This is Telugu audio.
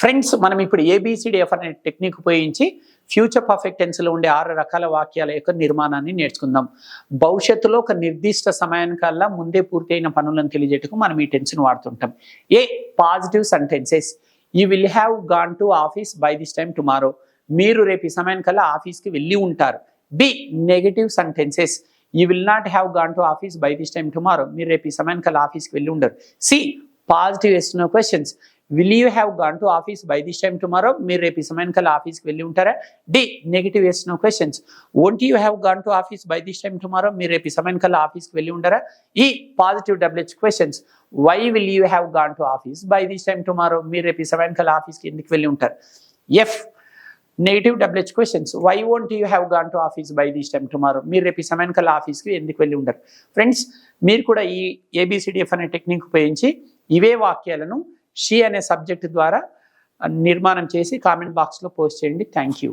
ఫ్రెండ్స్, మనం ఇప్పుడు ఏబిసిడిఎఫ్ అనే టెక్నిక్ ఉపయోగించి ఫ్యూచర్ పర్ఫెక్ట్ టెన్స్లో ఉండే 6 రకాల వాక్యాల యొక్క నిర్మాణాన్ని నేర్చుకుందాం. భవిష్యత్తులో ఒక నిర్దిష్ట సమయానికల్లా ముందే పూర్తయిన పనులను తెలియజేయటకు మనం ఈ టెన్స్ను వాడుతుంటాం. A positive sentences. You will have gone to office by this time tomorrow. మీరు రేపు ఈ సమయానికల్లా ఆఫీస్కి వెళ్ళి ఉంటారు. B negative sentences. You will not have gone to office by this time tomorrow. మీరు రేపు ఈ సమయానికల్లా ఆఫీస్కి వెళ్ళి ఉండరు. C positive yes no questions. Will you have gone to office by this time tomorrow. మీరు రేపు ఈ సమయానికల్లా ఆఫీస్కి వెళ్ళి ఉంటారా. D negative yes no questions. Won't you have gone to office by this time tomorrow. మీరు రేపు ఈ సమయానికల్లా ఆఫీస్కి వెళ్ళి ఉంటారా. ఈ positive WH questions. Why will you have gone to office by this time tomorrow. మీరు రేపు ఈ సమయానికల్లా ఆఫీస్కి ఎందుకు వెళ్ళి ఉంటారు. ఎఫ్ negative WH questions. Why won't you have gone to office by this time tomorrow. మీరు రేపు ఈ సమయానికల్లా ఆఫీస్కి ఎందుకు వెళ్ళి ఉంటారు. ఫ్రెండ్స్, మీరు కూడా ఈ ఏబిసిడిఎఫ్ అనే టెక్నిక్ ఉపయోగించి ఇవే వాక్యాలను షీ అనే సబ్జెక్ట్ ద్వారా నిర్మాణం చేసి కామెంట్ బాక్స్లో పోస్ట్ చేయండి. Thank you.